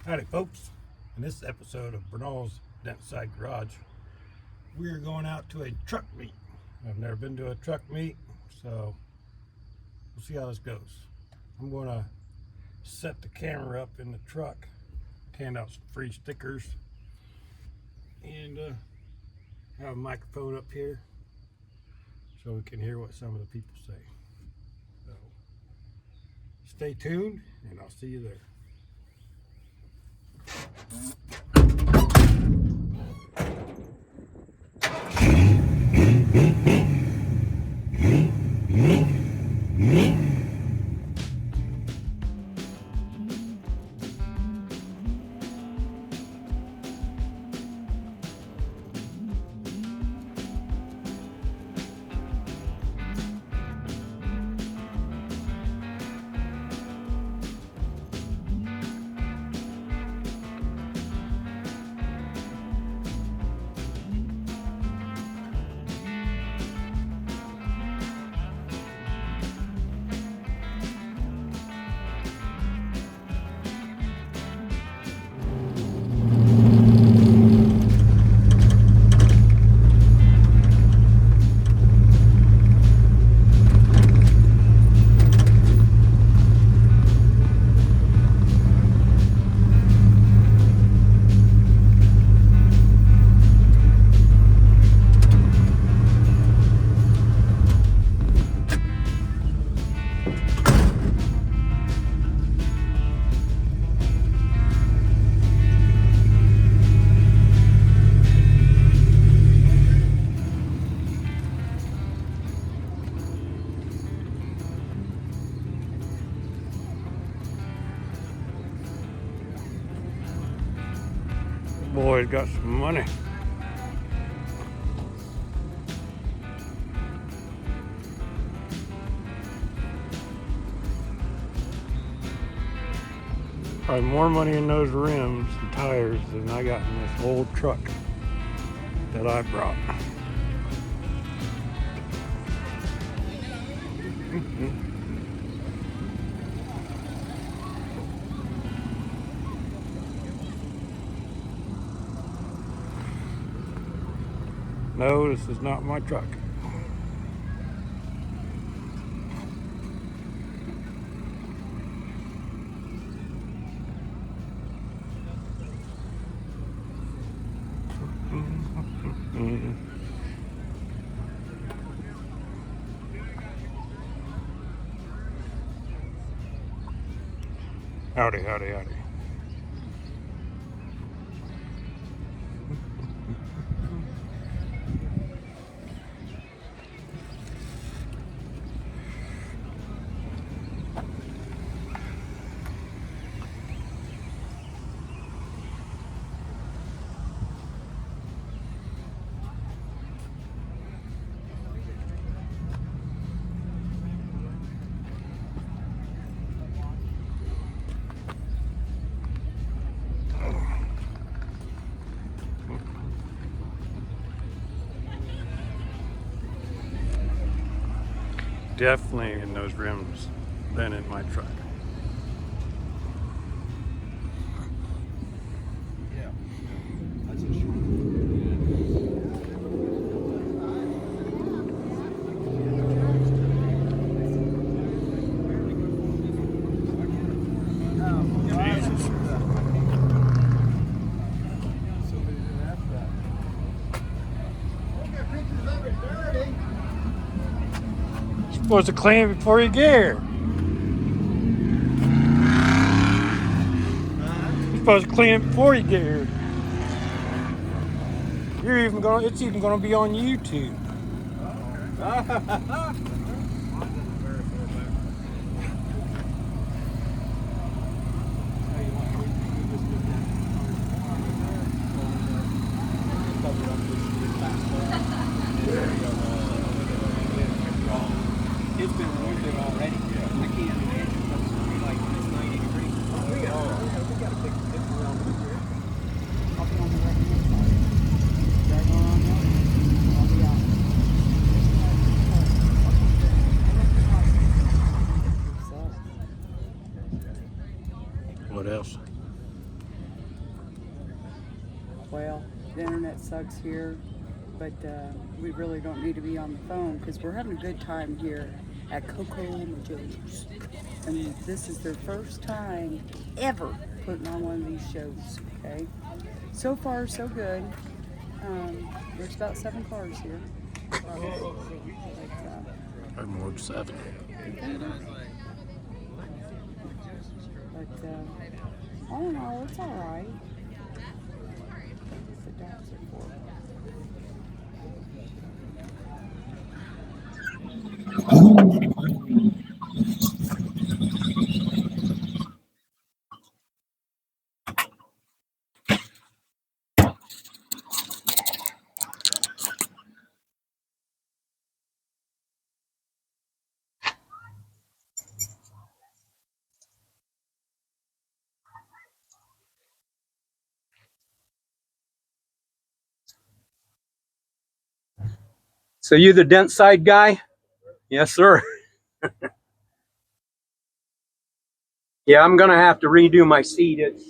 Howdy folks, in this episode of Bernal's Dentside Garage, we are going out to a truck meet. I've never been to a truck meet, so we'll see how this goes. I'm going to set the camera up in the truck, hand out some free stickers, and have a microphone up here so we can hear what some of the people say. So stay tuned and I'll see you there. Boy's got some money. Probably more money in those rims and tires than I got in this old truck that I brought. No, this is not my truck. Howdy, howdy, howdy. Definitely in those rims than in my truck. Yeah, that's a short. You're supposed to clean it before you get here. You're supposed to clean it before you get here. It's even gonna be on YouTube. It's been roasted already. I can't imagine what's going to be like when it's 90 degrees. We got a big dip around here. I'll be on the right hand side. Drag on up. I'll be out. What else? well, the internet sucks here, but we really don't need to be on the phone because we're having a good time here at Coco Majo's. And this is their first time ever putting on one of these shows, okay? So far, so good. There's about 7 cars here. I'm more than 7. But all in all, it's all right. The dogs are for. So you the Dentside guy? Yes, sir. Yeah, I'm gonna have to redo my seat. It's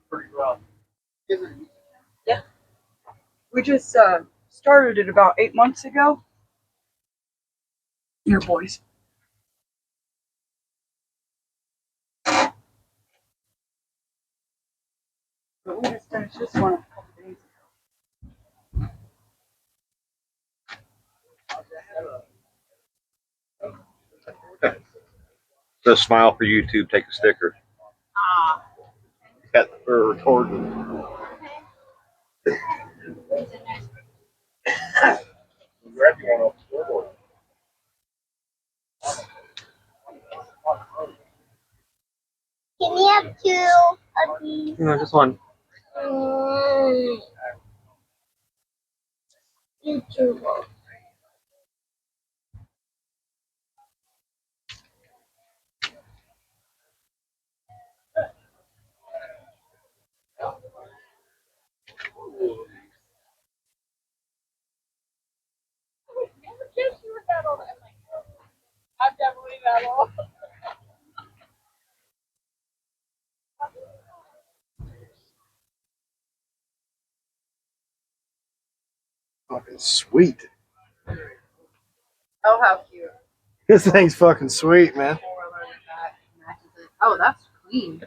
pretty rough. Yeah. We just started it about 8 months ago. Here, boys. But we just finished this one a couple days The smile for YouTube, take a sticker. Yeah, we're recording. Grab you one off the scoreboard. Can we have 2 of these? No, just one. YouTuber. I've definitely had all. Fucking sweet. Oh, how cute. This thing's fucking sweet, man. Oh, that's clean.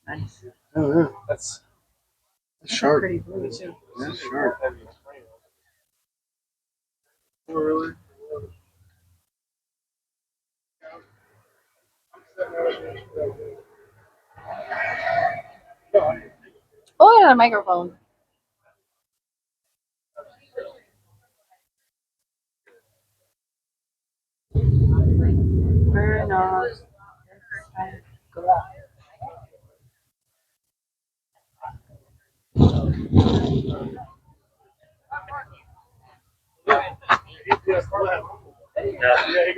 Nice. Oh yeah, that's sharp. Pretty blue too. That's sharp. Oh, really? Oh, I got a microphone. Very nice.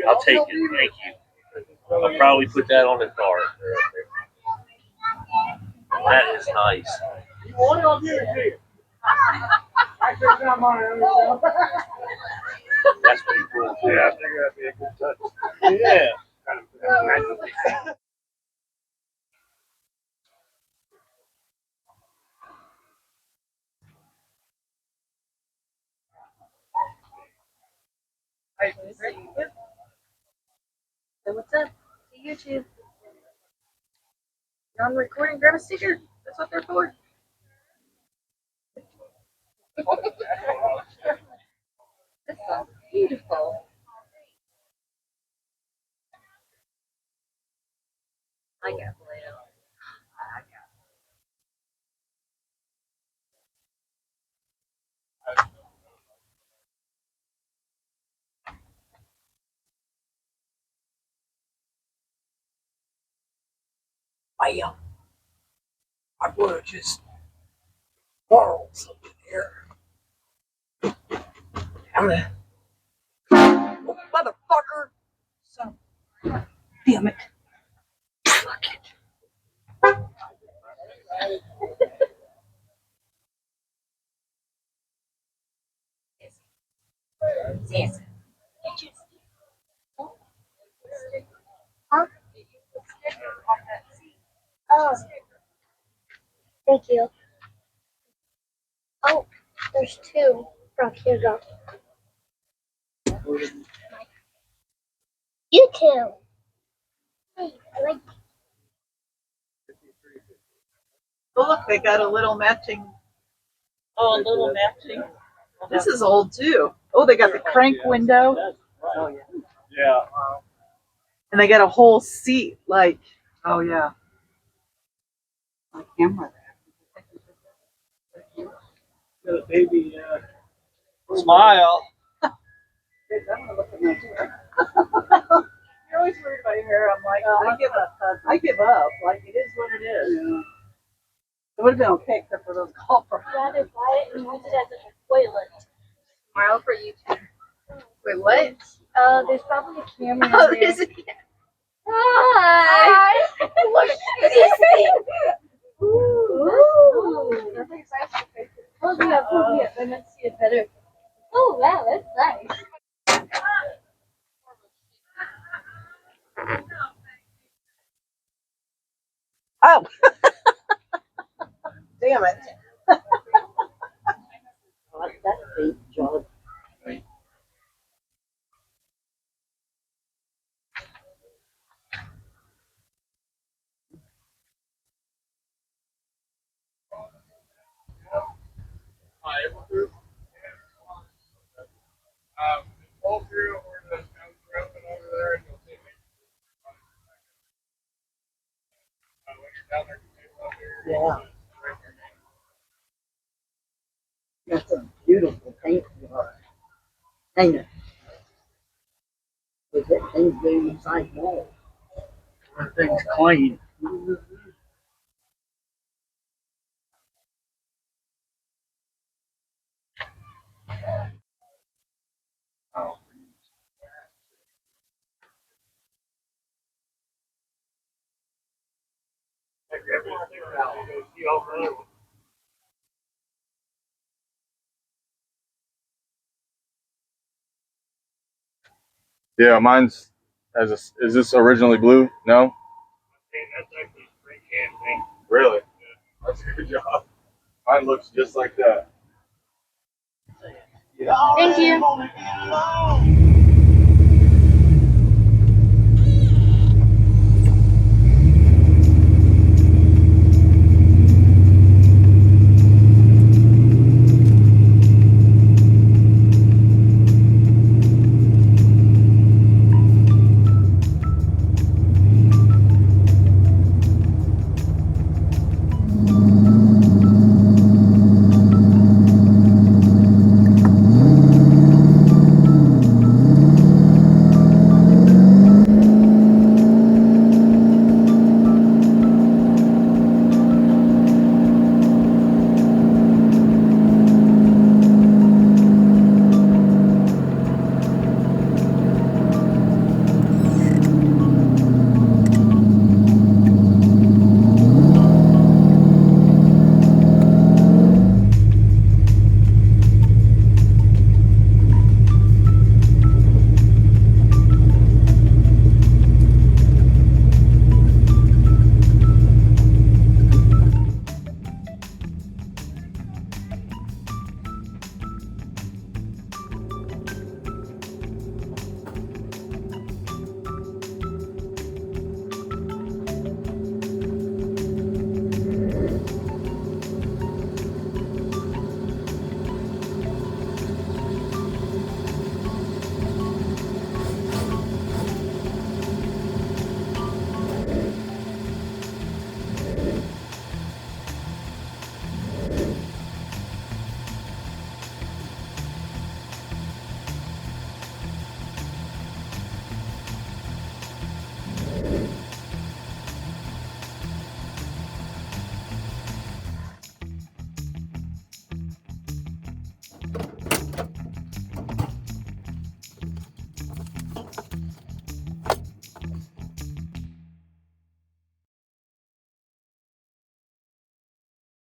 I'll take it. Thank you. I'll probably put that on the car. That is nice. You want it? I'll give it to you. I took that money. That's pretty cool. Yeah, I figured that'd be a good touch. Yeah. Hey, what's up? To YouTube. You're on recording, grab a sticker. That's what they're for. This sounds beautiful. I got Play-Doh. I got Bam. I would have just borrowed something here. I'm gonna. Oh, motherfucker! Son of. Damn it. Fuck it. Yes. Huh? Oh, thank you. Oh, there's two. Oh, here you go. You too. Hey, I like. Oh, look, they got a little matching. Oh, a little matching. This is old too. Oh, they got the crank window. Oh, yeah. Yeah. And they got a whole seat, like, Oh, yeah. My camera. Got a baby. Smile. I'm gonna look at my hair. you're always worried about your hair. I'm like, I give up. I give up. Like, it is what it is. Yeah. It would have been okay except for those golfers. I'd rather buy it and use it as a toilet. Smile for YouTube. Wait, what? There's probably a camera Oh, in there. is it? Hi. Look at this thing. Ooh. Oh, yeah, I might see it better. Oh, wow, that's nice. Oh, damn it. That's big job. Pull through where the guns are open over there and you'll see me. When you're down there, you can up there. Yeah. That's a beautiful paint job. Hang it. Is that thing's going inside wall? That thing's clean. Yeah, mine's as a, is this originally blue? No? That's actually spray can paint. Really? That's a good job. Mine looks just like that. Thank you.